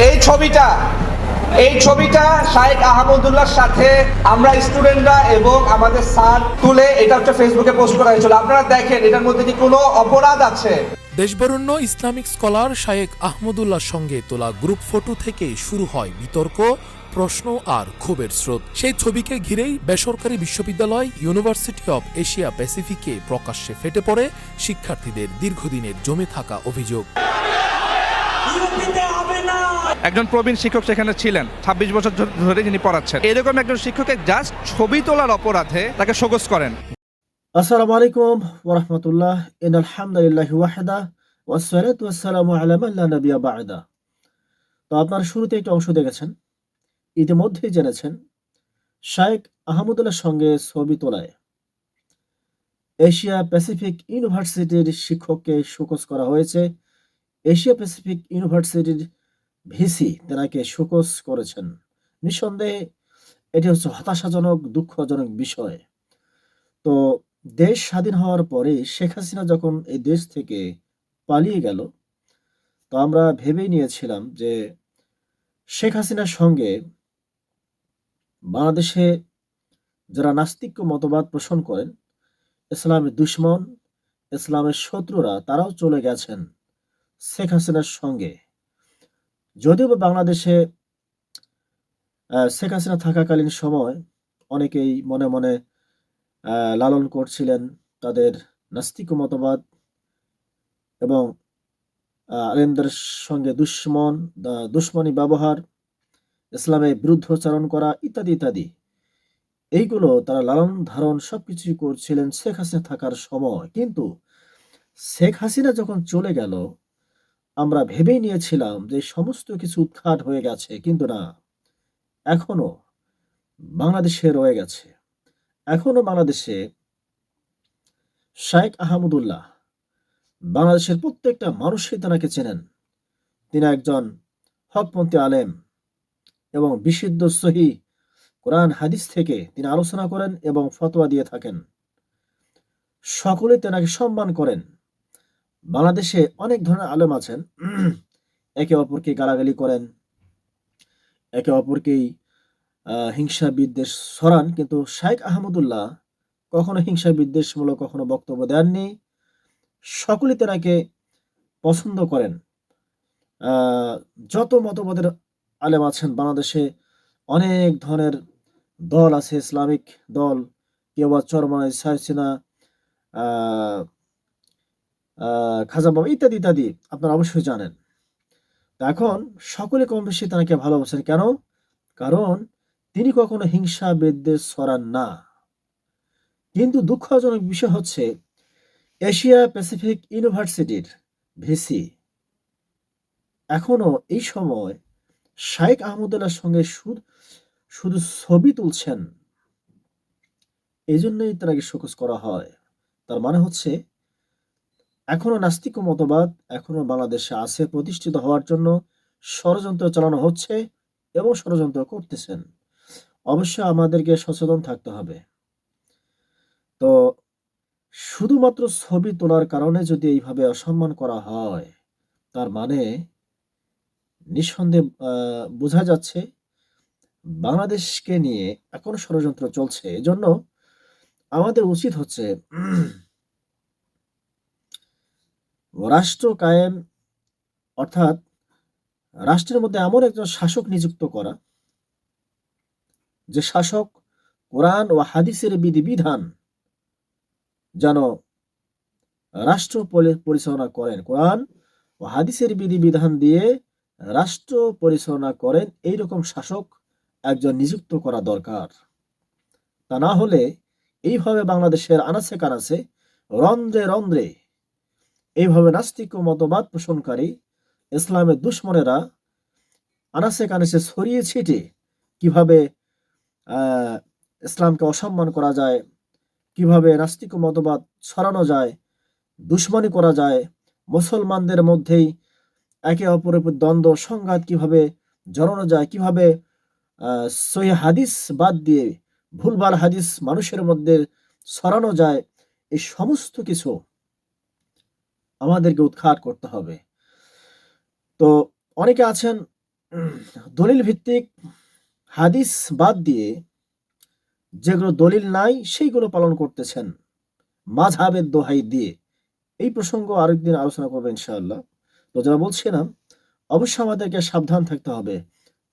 এই ছবিটা শাইখ আহমদুল্লাহর সাথে আমরা স্টুডেন্টরা এবং আমাদের স্যার তুলে এটা হচ্ছে ফেসবুকে পোস্ট করা হয়েছিল। আপনারা দেখেন এটার মধ্যে কি কোনো অপরাধ আছে? দেশবরেণ্য ইসলামিক স্কলার শায়েখ আহমদুল্লাহর সঙ্গে তোলা গ্রুপ ফটো থেকে শুরু হয় বিতর্ক, প্রশ্ন আর ক্ষোভের স্রোত। সেই ছবিকে ঘিরেই বেসরকারি বিশ্ববিদ্যালয় ইউনিভার্সিটি অব এশিয়া প্যাসিফিকে প্রকাশ্যে ফেটে পড়ে শিক্ষার্থীদের দীর্ঘদিনের জমে থাকা অভিযোগ। একজন প্রবীণ শিক্ষক সেখানে ছিলেন ২৬ বছর ধরে, যিনি পড়াচ্ছেন। এরকম একজন শিক্ষকের জাস্ট ছবি তোলার অপরাধে তাকে শোকজ করেন। আসসালামু আলাইকুম ওয়া রাহমাতুল্লাহ। ইন্নাল হামদুলিল্লাহি ওয়াহদা ওয়াসসালাতু ওয়াসসালামু আলা মান লা নাবিয়্যা বা'দা। তো আপনারা শুরুতে একটা অংশ দেখেছেন, ইতিমধ্যেই জেনেছেন শাইখ আহমদুল্লাহর সঙ্গে ছবি তোলায় এশিয়া প্যাসিফিক ইউনিভার্সিটির শিক্ষককে শোকজ করা হয়েছে। এশিয়া প্যাসিফিক ইউনিভার্সিটির ভিসি তেনাকে শোকজ করেছেন। নিঃসন্দেহে এটি হচ্ছে হতাশাজনক, দুঃখজনক বিষয়। তো দেশ স্বাধীন হওয়ার পরে শেখ হাসিনা যখন এই দেশ থেকে পালিয়ে গেল, তো আমরা ভেবেই নিয়েছিলাম যে শেখ হাসিনার সঙ্গে বাংলাদেশে যারা নাস্তিক্য মতবাদ পোষণ করেন, ইসলামের দুশ্মন, ইসলামের শত্রুরা, তারাও চলে গেছেন শেখ হাসিনার সঙ্গে। যদিও বা বাংলাদেশে শেখ হাসিনা থাকাকালীন সময় অনেকেই মনে মনে লালন করছিলেন তাদের নাস্তিক মতবাদ এবং আলেমদের সঙ্গে দুশ্মনী ব্যবহার, ইসলামের বিরুদ্ধচারণ করা ইত্যাদি ইত্যাদি, এইগুলো তারা লালন ধারণ সবকিছুই করছিলেন শেখ হাসিনা থাকার সময়। কিন্তু শেখ হাসিনা যখন চলে গেল, আমরা ভেবেই নিয়েছিলাম যে সমস্ত কিছু উৎখাট হয়ে গেছে, কিন্তু না, এখনো বাংলাদেশে রয়ে গেছে। এখনো বাংলাদেশে শাইখ আহমদুল্লাহ, বাংলাদেশের প্রত্যেকটা মানুষই তাকে চেনেন। তিনি একজন হকপন্থী আলেম এবং বিশুদ্ধ সহিহ কোরআন হাদিস থেকে তিনি আলোচনা করেন এবং ফতোয়া দিয়ে থাকেন। সকলে তেনাকে সম্মান করেন। বাংলাদেশে অনেক ধরনের আলেম আছেন, একে অপরকে গালাগালি করেন, একে অপরকেই হিংসা বিদ্বেষ ছড়ান, কিন্তু শাইখ আহমদুল্লাহ কখনো হিংসা বিদ্বেষমূলক কখনো বক্তব্য দেননি। সকলে তেনাকে পছন্দ করেন। যত মতবাদের আলেম আছেন বাংলাদেশে, অনেক ধরনের দল আছে, ইসলামিক দল, কেউ বা চরমনাই, সাইসিনা, খাজা বাবা ইত্যাদি ইত্যাদি, আপনারা অবশ্যই জানেন। এখন সকলে কম বেশি তাকে ভালোবাসেন। কেন? কারণ তিনি কখনো হিংসা বিদ্বেষ ছড়ান না। কিন্তু দুঃখজনক বিষয় হচ্ছে এশিয়া প্যাসিফিক ইউনিভার্সিটির ভিসি এখনো এই সময় শাইখ আহমদুল্লাহর সঙ্গে শুধু ছবি তুলছেন, এই জন্যই তাকে শোকজ করা হয়। তার মানে হচ্ছে এখনো নাস্তিক মতবাদ এখনো বাংলাদেশে আছে, প্রতিষ্ঠিত হওয়ার জন্য ষড়যন্ত্র চালানো হচ্ছে এবং ষড়যন্ত্র করতেছেন। অবশ্যই আমাদেরকে সচেতন থাকতে হবে। তো শুধুমাত্র ছবি তোলার কারণে যদি এইভাবে অসম্মান করা হয়, তার মানে নিঃসন্দেহে বোঝা যাচ্ছে বাংলাদেশকে নিয়ে এখনো ষড়যন্ত্র চলছে। এজন্য আমাদের উচিত হচ্ছে রাষ্ট্র কায়েম, অর্থাৎ রাষ্ট্রের মধ্যে এমন একজন শাসক নিযুক্ত করা, যে শাসক কোরআন ও হাদিসের বিধিবিধান যেন রাষ্ট্র পরিচালনা করেন, কোরআন ও হাদিসের বিধিবিধান দিয়ে রাষ্ট্র পরিচালনা করেন, এইরকম শাসক একজন নিযুক্ত করা দরকার। তা না হলে এইভাবে বাংলাদেশের আনাচে কানাচে, রন্ধ্রে রন্ধ্রে এইভাবে নাস্তিক মতবাদ পোষণকারী ইসলামের দুশ্মনেরা আনাচে কানাচে ছড়িয়ে ছিটে কিভাবে ইসলামকে অসম্মান করা যায়, কিভাবে নাস্তিক মতবাদ ছড়ানো যায়, দুশ্মনী করা যায়, মুসলমানদের মধ্যেই একে অপরের উপর দ্বন্দ্ব সংঘাত কিভাবে জড়ানো যায়, কিভাবে সহিহ হাদিস বাদ দিয়ে ভুলভাল হাদিস মানুষের মধ্যে ছড়ানো যায়, এই সমস্ত কিছু আমাদেরকে উৎখাট করতে হবে। তো অনেকে আছেন দলিল ভিত্তিক হাদিস বাদ দিয়ে যেগুলো দলিল নাই সেইগুলো পালন করতেছেন মাযহাবের দোহাই দিয়ে। এই প্রসঙ্গ আরেকদিন আলোচনা করবো ইনশাআল্লাহ। তো যারা বলছিলাম, অবশ্যই আমাদেরকে সাবধান থাকতে হবে,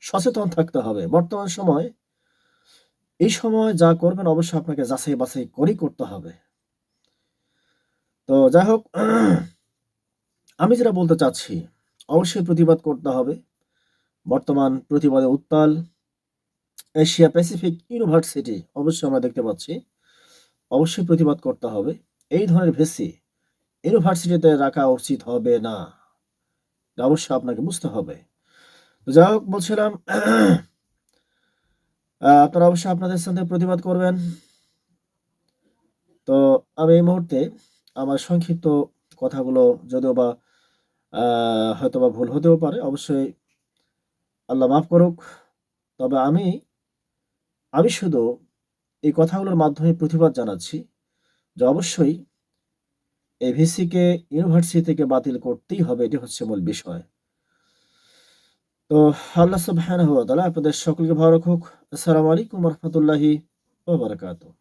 সচেতন থাকতে হবে। বর্তমান সময়, এই সময় যা করবেন অবশ্যই আপনাকে যাচাই বাছাই করেই করতে হবে। তো যাই হোক, আমি যেটা বলতে চাচ্ছি, অবশ্যই প্রতিবাদ করতে হবে। বর্তমান প্রতিবাদে উত্তাল এশিয়া প্যাসিফিক ইউনিভার্সিটি অবশ্যই আমরা দেখতে পাচ্ছি। অবশ্যই প্রতিবাদ করতে হবে। এই ধরনের ভেসি ইউনিভার্সিটিতে রাখা উচিত হবে না, এটা অবশ্যই আপনাকে বুঝতে হবে। তো যাই হোক, বলছিলাম আপনারা অবশ্যই আপনাদের সাথে প্রতিবাদ করবেন। তো আমি এই মুহূর্তে আমার সংক্ষিপ্ত কথাগুলো যদিও বা হয়তো বা ভুল হতেও পারে, অবশ্যই আল্লাহ মাফ করুক। তবে আমি শুধু এই কথাগুলোর মাধ্যমে প্রতিবাদ জানাচ্ছি যে অবশ্যই এই ভিসিকে ইউনিভার্সিটি থেকে বাতিল করতেই হবে, এটি হচ্ছে মূল বিষয়। তো আল্লাহ সুবহানাহু ওয়া তাআলা আপনাদের সকলকে ভালো রাখুক। আসসালামু আলাইকুম ওয়া রাহমাতুল্লাহি ওয়া বারাকাতুহু।